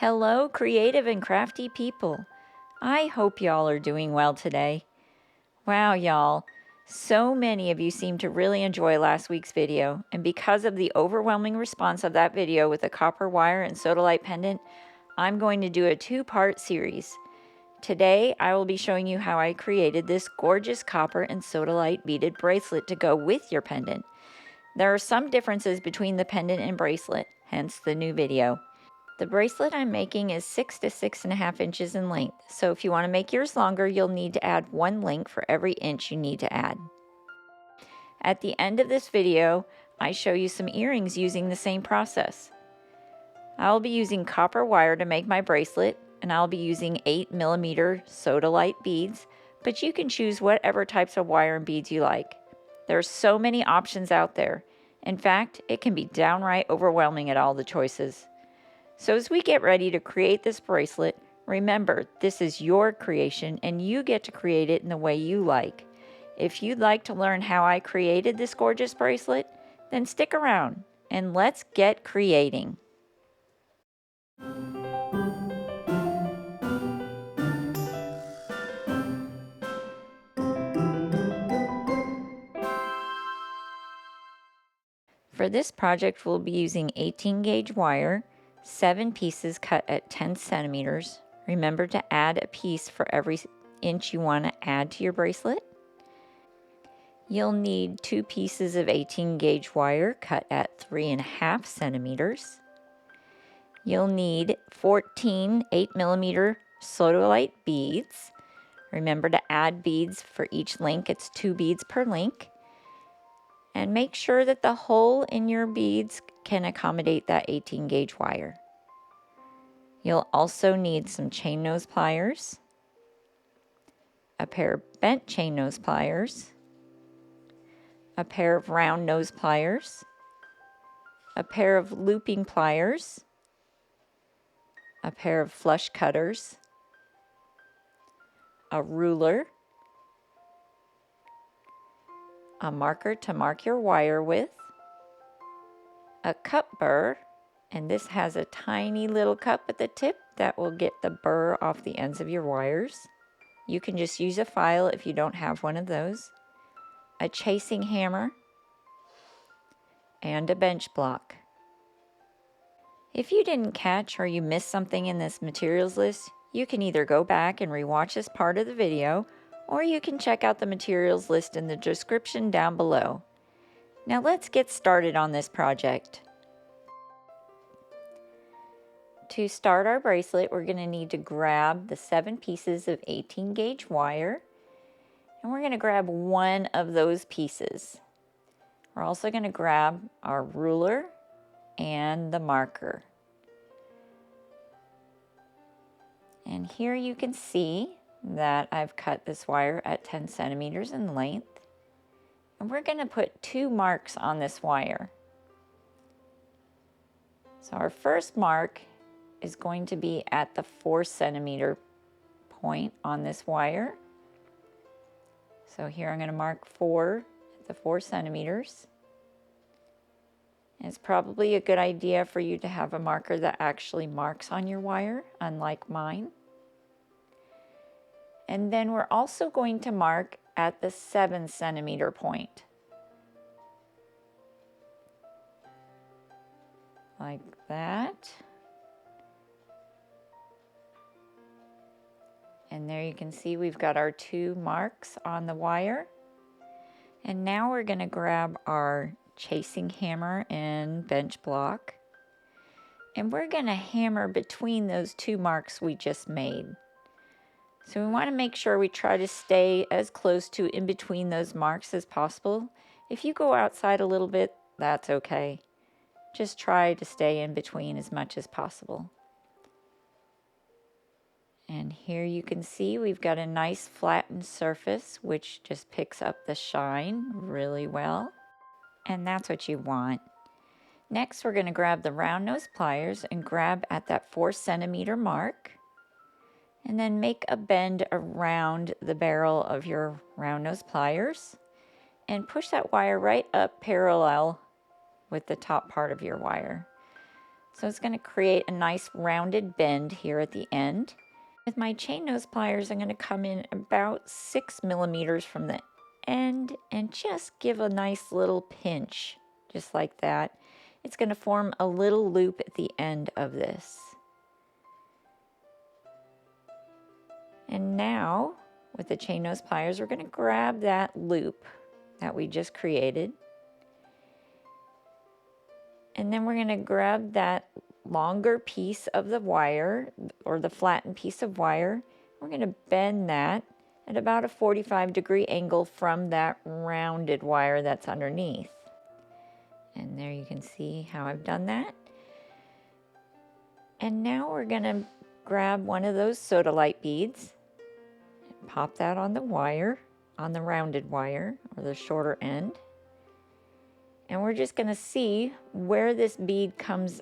Hello, creative and crafty people. I hope y'all are doing well today. Wow, y'all. So many of you seem to really enjoy last week's video, and because of the overwhelming response of that video with the copper wire and sodalite pendant, I'm going to do a two-part series. Today, I will be showing you how I created this gorgeous copper and sodalite beaded bracelet to go with your pendant. There are some differences between the pendant and bracelet, hence the new video. The bracelet I'm making is 6 to 6.5 inches in length, so if you want to make yours longer, you'll need to add 1 link for every inch you need to add. At the end of this video, I show you some earrings using the same process. I'll be using copper wire to make my bracelet, and I'll be using 8mm Sodalite beads, but you can choose whatever types of wire and beads you like. There are so many options out there. In fact, it can be downright overwhelming at all the choices. So as we get ready to create this bracelet, remember this is your creation and you get to create it in the way you like. If you'd like to learn how I created this gorgeous bracelet, then stick around and let's get creating. For this project, we'll be using 18 gauge wire, 7 pieces cut at 10 centimeters. Remember to add a piece for every inch you want to add to your bracelet. You'll need 2 pieces of 18 gauge wire cut at 3.5 centimeters. You'll need 14 8mm Sodalite beads. Remember to add beads for each link. It's 2 beads per link. And make sure that the hole in your beads can accommodate that 18 gauge wire. You'll also need some chain nose pliers, a pair of bent chain nose pliers, a pair of round nose pliers, a pair of looping pliers, a pair of flush cutters, a ruler, a marker to mark your wire with, a cup burr, and this has a tiny little cup at the tip that will get the burr off the ends of your wires. You can just use a file if you don't have one of those, a chasing hammer, and a bench block. If you didn't catch or you missed something in this materials list, you can either go back and rewatch this part of the video, or you can check out the materials list in the description down below. Now let's get started on this project. To start our bracelet, we're going to need to grab the 7 pieces of 18 gauge wire, and we're going to grab one of those pieces. We're also going to grab our ruler and the marker. And here you can see that I've cut this wire at 10 centimeters in length. And we're going to put 2 marks on this wire. So our first mark is going to be at the 4 centimeter point on this wire. So here I'm going to mark 4 at the 4 centimeters. And it's probably a good idea for you to have a marker that actually marks on your wire, unlike mine. And then we're also going to mark at the 7 centimeter point. Like that. And there you can see we've got our 2 marks on the wire. And now we're going to grab our chasing hammer and bench block. And we're going to hammer between those 2 marks we just made. So we want to make sure we try to stay as close to in between those marks as possible. If you go outside a little bit, that's okay. Just try to stay in between as much as possible. And here you can see we've got a nice flattened surface which just picks up the shine really well. And that's what you want. Next, we're going to grab the round nose pliers and grab at that 4 centimeter mark. And then make a bend around the barrel of your round nose pliers and push that wire right up parallel with the top part of your wire. So it's going to create a nice rounded bend here at the end. With my chain nose pliers, I'm going to come in about 6 millimeters from the end and just give a nice little pinch, just like that. It's going to form a little loop at the end of this. And now, with the chain nose pliers, we're going to grab that loop that we just created. And then we're going to grab that longer piece of the wire, or the flattened piece of wire. We're going to bend that at about a 45-degree angle from that rounded wire that's underneath. And there you can see how I've done that. And now we're going to grab one of those Sodalite beads, and pop that on the wire, on the rounded wire, or the shorter end. And we're just going to see where this bead comes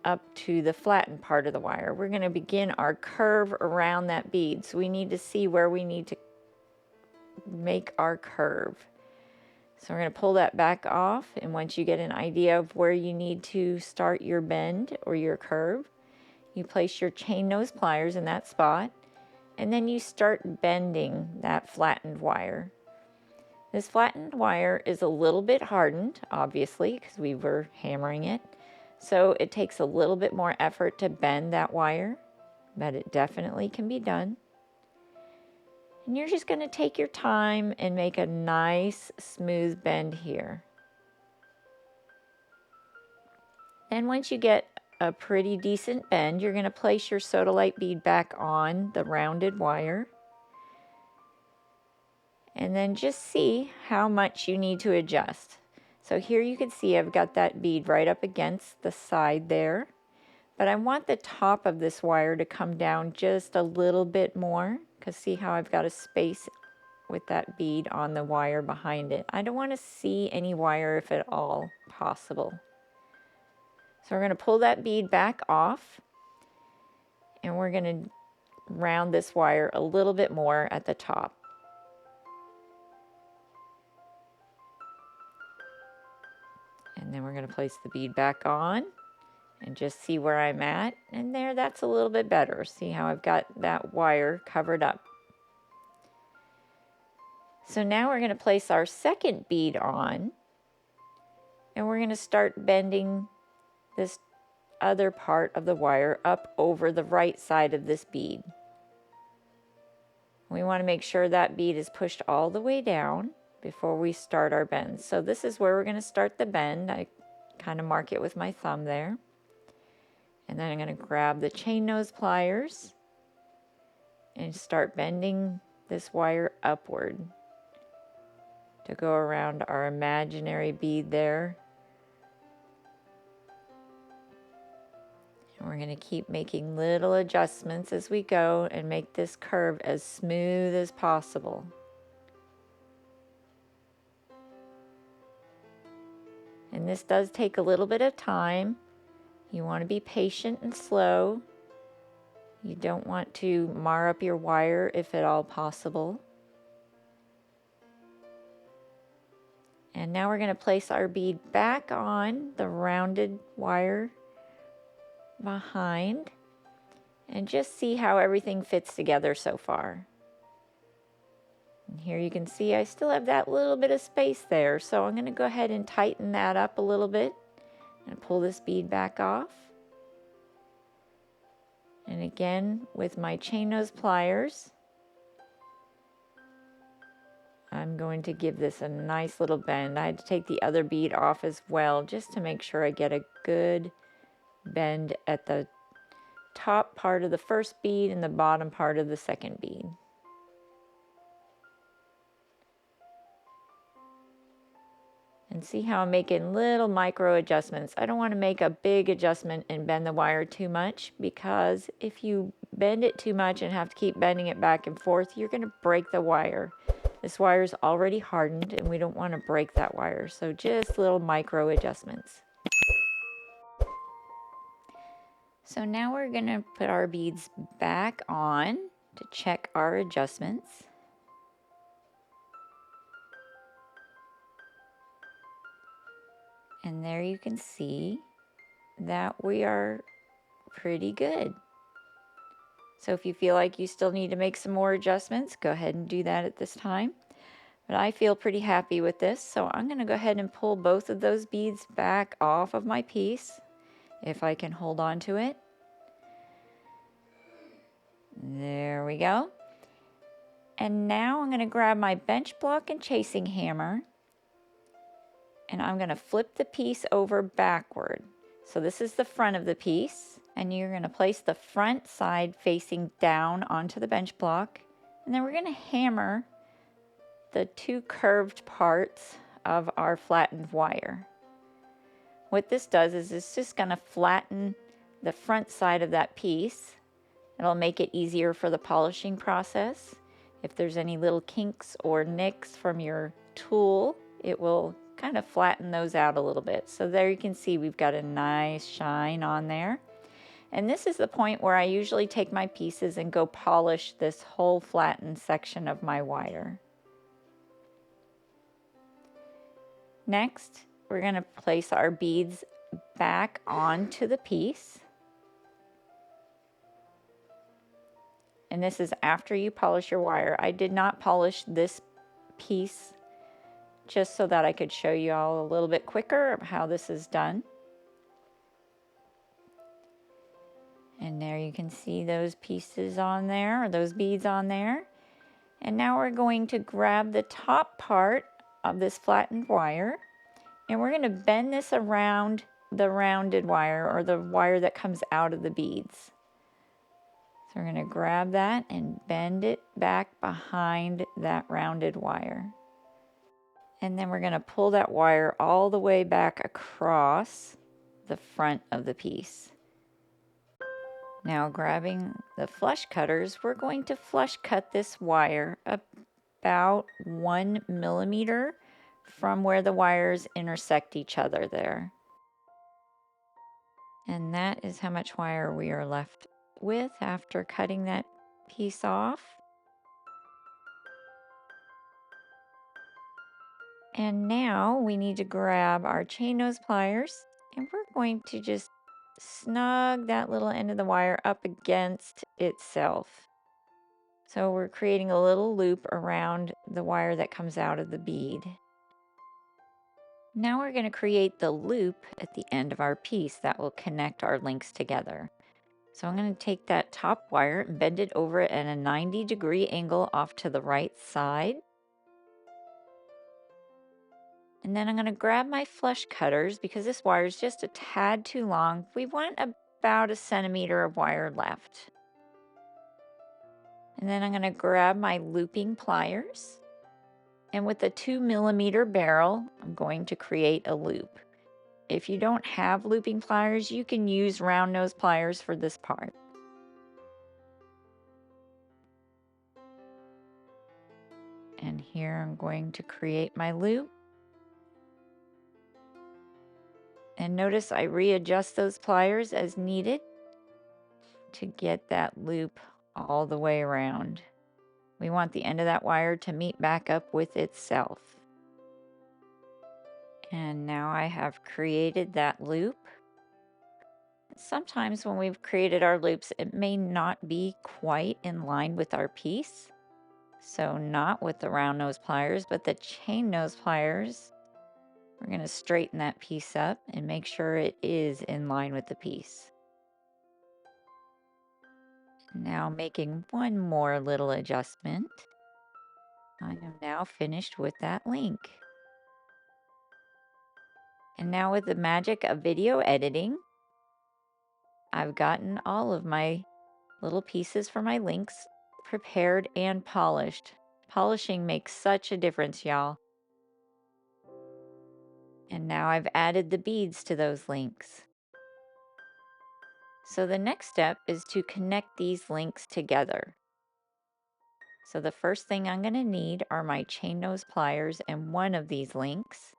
up to the flattened part of the wire. We're going to begin our curve around that bead. So we need to see where we need to make our curve. So we're going to pull that back off, and once you get an idea of where you need to start your bend or your curve, you place your chain nose pliers in that spot, and then you start bending that flattened wire. This flattened wire is a little bit hardened, obviously, because we were hammering it. So it takes a little bit more effort to bend that wire, but it definitely can be done. And you're just going to take your time and make a nice smooth bend here. And once you get a pretty decent bend, you're going to place your Sodalite bead back on the rounded wire. And then just see how much you need to adjust. So here you can see I've got that bead right up against the side there, but I want the top of this wire to come down just a little bit more, because see how I've got a space with that bead on the wire behind it. I don't want to see any wire if at all possible. So we're going to pull that bead back off, and we're going to round this wire a little bit more at the top. And then we're going to place the bead back on and just see where I'm at. And there, that's a little bit better. See how I've got that wire covered up. So now we're going to place our second bead on, and we're going to start bending this other part of the wire up over the right side of this bead. We want to make sure that bead is pushed all the way down before we start our bend. So this is where we're going to start the bend. I kind of mark it with my thumb there. And then I'm going to grab the chain nose pliers and start bending this wire upward to go around our imaginary bead there. And we're going to keep making little adjustments as we go and make this curve as smooth as possible. And this does take a little bit of time. You want to be patient and slow. You don't want to mar up your wire if at all possible. And now we're going to place our bead back on the rounded wire behind and just see how everything fits together so far. And here you can see I still have that little bit of space there, so I'm going to go ahead and tighten that up a little bit and pull this bead back off. And again, with my chain nose pliers, I'm going to give this a nice little bend. I had to take the other bead off as well, just to make sure I get a good bend at the top part of the first bead and the bottom part of the second bead. And see how I'm making little micro adjustments. I don't want to make a big adjustment and bend the wire too much, because if you bend it too much and have to keep bending it back and forth, you're going to break the wire. This wire is already hardened and we don't want to break that wire. So just little micro adjustments. So now we're going to put our beads back on to check our adjustments. And there you can see that we are pretty good. So if you feel like you still need to make some more adjustments, go ahead and do that at this time. But I feel pretty happy with this, so I'm going to go ahead and pull both of those beads back off of my piece, if I can hold on to it. There we go. And now I'm going to grab my bench block and chasing hammer, and I'm going to flip the piece over backward. So this is the front of the piece, and you're going to place the front side facing down onto the bench block, and then we're going to hammer the two curved parts of our flattened wire. What this does is it's just going to flatten the front side of that piece. It'll make it easier for the polishing process. If there's any little kinks or nicks from your tool, it will kind of flatten those out a little bit. So there you can see we've got a nice shine on there. And this is the point where I usually take my pieces and go polish this whole flattened section of my wire. Next, we're going to place our beads back onto the piece. And this is after you polish your wire. I did not polish this piece just so that I could show you all a little bit quicker of how this is done. And there you can see those pieces on there, or those beads on there. And now we're going to grab the top part of this flattened wire, and we're going to bend this around the rounded wire, or the wire that comes out of the beads. So we're going to grab that and bend it back behind that rounded wire. And then we're going to pull that wire all the way back across the front of the piece. Now grabbing the flush cutters, we're going to flush cut this wire about 1 millimeter from where the wires intersect each other there. And that is how much wire we are left with after cutting that piece off. And now we need to grab our chain nose pliers, and we're going to just snug that little end of the wire up against itself. So we're creating a little loop around the wire that comes out of the bead. Now we're going to create the loop at the end of our piece that will connect our links together. So I'm going to take that top wire and bend it over at a 90-degree angle off to the right side. And then I'm going to grab my flush cutters because this wire is just a tad too long. We want about 1 centimeter of wire left. And then I'm going to grab my looping pliers. And with a 2 millimeter barrel, I'm going to create a loop. If you don't have looping pliers, you can use round nose pliers for this part. And here I'm going to create my loop. And notice I readjust those pliers as needed to get that loop all the way around. We want the end of that wire to meet back up with itself. And now I have created that loop. Sometimes when we've created our loops, it may not be quite in line with our piece. So not with the round nose pliers, but the chain nose pliers. We're going to straighten that piece up and make sure it is in line with the piece. Now making one more little adjustment. I am now finished with that link. And now with the magic of video editing, I've gotten all of my little pieces for my links prepared and polished. Polishing makes such a difference, y'all. And now I've added the beads to those links. So the next step is to connect these links together. So the first thing I'm going to need are my chain nose pliers and one of these links.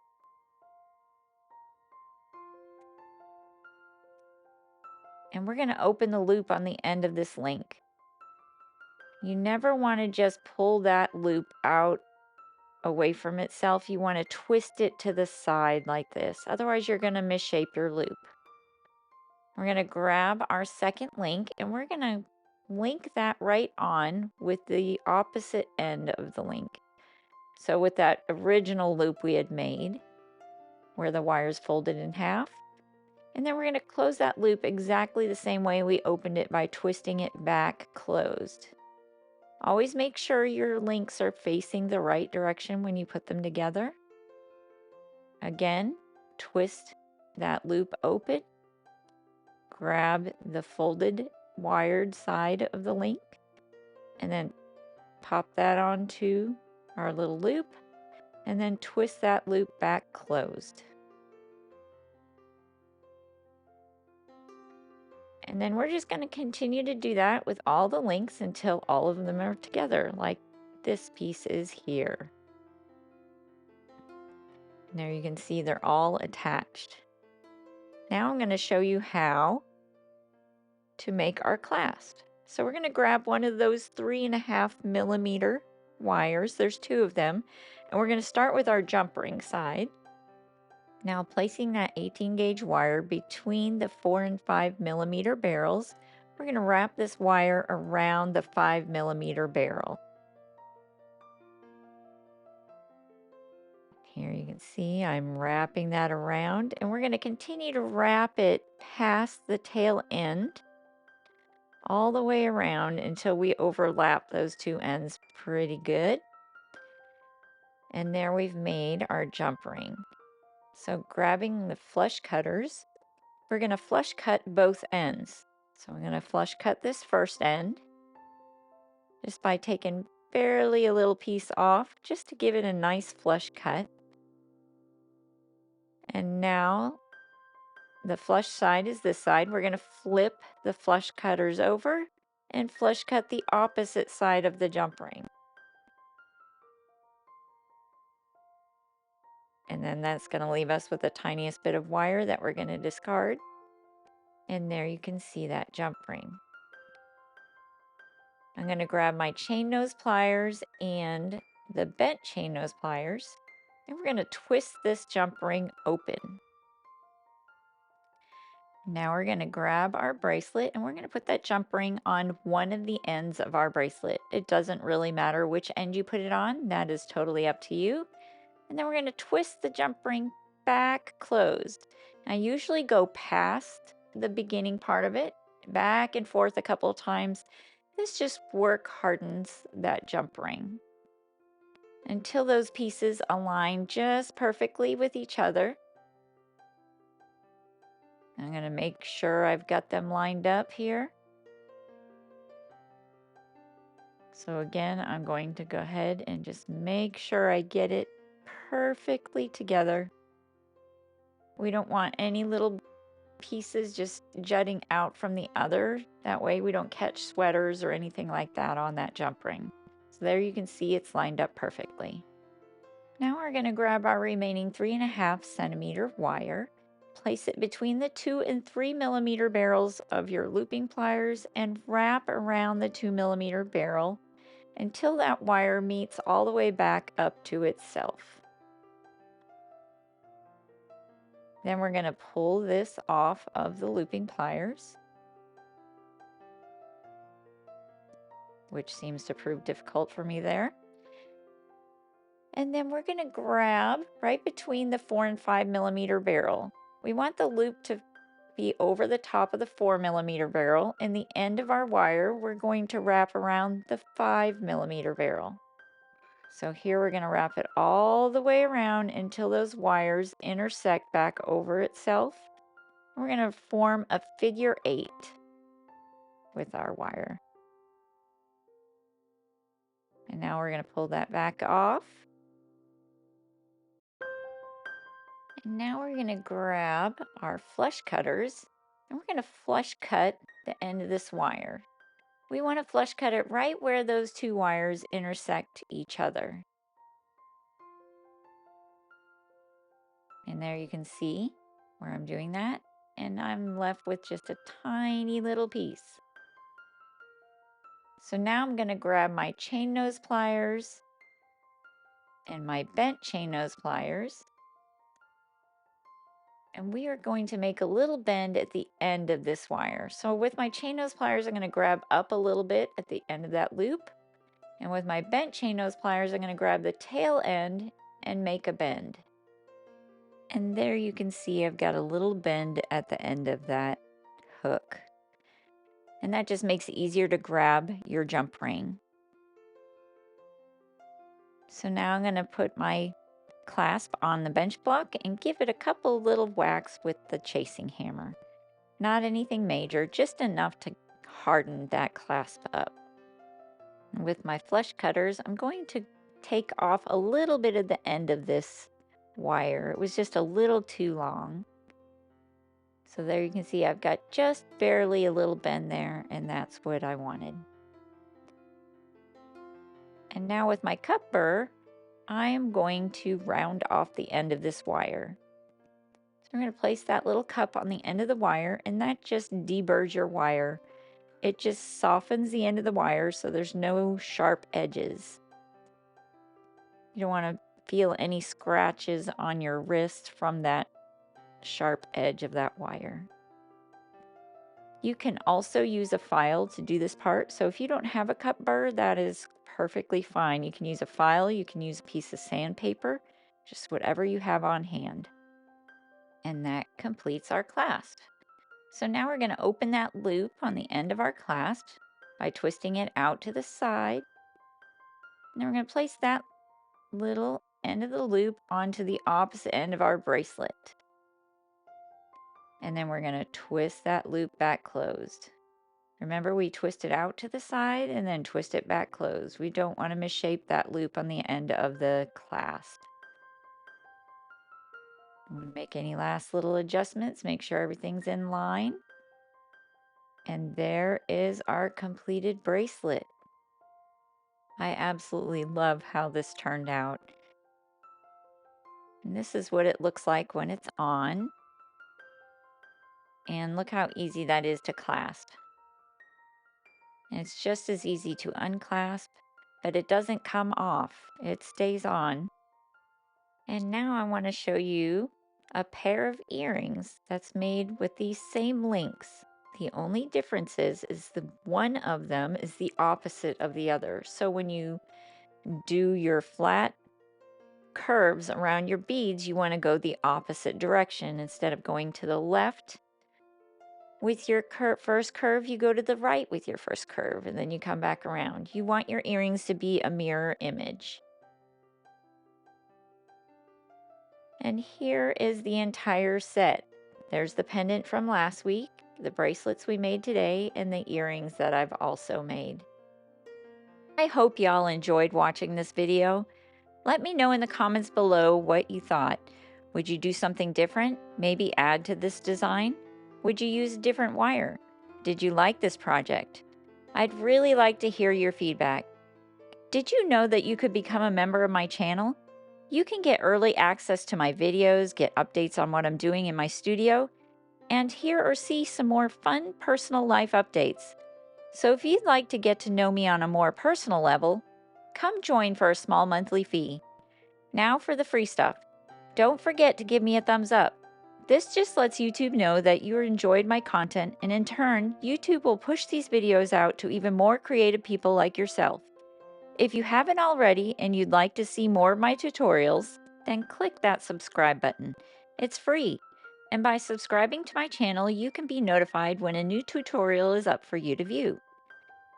And we're going to open the loop on the end of this link. You never want to just pull that loop out away from itself. You want to twist it to the side like this. Otherwise, you're going to misshape your loop. We're going to grab our second link and we're going to link that right on with the opposite end of the link. So with that original loop we had made, where the wire's folded in half, and then we're going to close that loop exactly the same way we opened it by twisting it back closed. Always make sure your links are facing the right direction when you put them together. Again, twist that loop open, grab the folded wired side of the link, and then pop that onto our little loop, and then twist that loop back closed. And then we're just going to continue to do that with all the links until all of them are together, like this piece is here. And there you can see they're all attached. Now I'm going to show you how to make our clasp. So we're going to grab one of those 3.5mm wires. There's two of them. And we're going to start with our jump ring side. Now placing that 18 gauge wire between the 4 and 5mm barrels, we're going to wrap this wire around the 5mm barrel. Here you can see I'm wrapping that around, and we're going to continue to wrap it past the tail end all the way around until we overlap those two ends pretty good. And there we've made our jump ring. So grabbing the flush cutters, we're going to flush cut both ends. So I'm going to flush cut this first end just by taking barely a little piece off just to give it a nice flush cut. And now the flush side is this side. We're going to flip the flush cutters over and flush cut the opposite side of the jump ring. And then that's going to leave us with the tiniest bit of wire that we're going to discard. And there you can see that jump ring. I'm going to grab my chain nose pliers and the bent chain nose pliers, and we're going to twist this jump ring open. Now we're going to grab our bracelet and we're going to put that jump ring on one of the ends of our bracelet. It doesn't really matter which end you put it on, that is totally up to you. And then we're going to twist the jump ring back closed. I usually go past the beginning part of it, back and forth a couple of times. This just work hardens that jump ring until those pieces align just perfectly with each other. I'm going to make sure I've got them lined up here. So again, I'm going to go ahead and just make sure I get it perfectly together. We don't want any little pieces just jutting out from the other. That way we don't catch sweaters or anything like that on that jump ring. So there you can see it's lined up perfectly. Now we're going to grab our remaining 3.5cm wire, place it between the 2 and 3mm barrels of your looping pliers, and wrap around the 2mm barrel until that wire meets all the way back up to itself. Then we're going to pull this off of the looping pliers, which seems to prove difficult for me there. And then we're going to grab right between the 4 and 5mm barrel. We want the loop to be over the top of the 4mm barrel, and the end of our wire we're going to wrap around the 5mm barrel. So here we're going to wrap it all the way around until those wires intersect back over itself. We're going to form a figure 8 with our wire. And now we're going to pull that back off. And now we're going to grab our flush cutters and we're going to flush cut the end of this wire. We want to flush cut it right where those two wires intersect each other. And there you can see where I'm doing that. And I'm left with just a tiny little piece. So now I'm going to grab my chain nose pliers and my bent chain nose pliers. And we are going to make a little bend at the end of this wire. So with my chain nose pliers, I'm going to grab up a little bit at the end of that loop. And with my bent chain nose pliers, I'm going to grab the tail end and make a bend. And there you can see I've got a little bend at the end of that hook. And that just makes it easier to grab your jump ring. So now I'm going to put my clasp on the bench block and give it a couple little whacks with the chasing hammer. Not anything major, just enough to harden that clasp up. And with my flush cutters, I'm going to take off a little bit of the end of this wire. It was just a little too long. So there you can see I've got just barely a little bend there, and that's what I wanted. And now with my cut burr, I am going to round off the end of this wire. So I'm going to place that little cup on the end of the wire, and that just deburrs your wire. It just softens the end of the wire so there's no sharp edges. You don't want to feel any scratches on your wrist from that sharp edge of that wire. You can also use a file to do this part. So if you don't have a cut burr, that is perfectly fine. You can use a file, you can use a piece of sandpaper, just whatever you have on hand. And that completes our clasp. So now we're going to open that loop on the end of our clasp by twisting it out to the side. And then we're going to place that little end of the loop onto the opposite end of our bracelet. And then we're going to twist that loop back closed. Remember, we twist it out to the side and then twist it back closed. We don't want to misshape that loop on the end of the clasp. Make any last little adjustments, make sure everything's in line. And there is our completed bracelet. I absolutely love how this turned out. And this is what it looks like when it's on. And look how easy that is to clasp. And it's just as easy to unclasp, but it doesn't come off. It stays on. And now I want to show you a pair of earrings that's made with these same links. The only difference is the one of them is the opposite of the other. So when you do your flat curves around your beads, you want to go the opposite direction. Instead of going to the left with your first curve, you go to the right with your first curve, and then you come back around. You want your earrings to be a mirror image. And here is the entire set. There's the pendant from last week, the bracelets we made today, and the earrings that I've also made. I hope y'all enjoyed watching this video. Let me know in the comments below what you thought. Would you do something different? Maybe add to this design? Would you use a different wire? Did you like this project? I'd really like to hear your feedback. Did you know that you could become a member of my channel? You can get early access to my videos, get updates on what I'm doing in my studio, and hear or see some more fun personal life updates. So if you'd like to get to know me on a more personal level, come join for a small monthly fee. Now for the free stuff. Don't forget to give me a thumbs up. This just lets YouTube know that you enjoyed my content, and in turn, YouTube will push these videos out to even more creative people like yourself. If you haven't already and you'd like to see more of my tutorials, then click that subscribe button. It's free. And by subscribing to my channel, you can be notified when a new tutorial is up for you to view.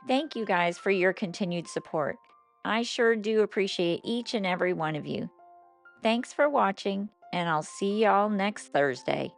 Thank you guys for your continued support. I sure do appreciate each and every one of you. Thanks for watching, and I'll see y'all next Thursday.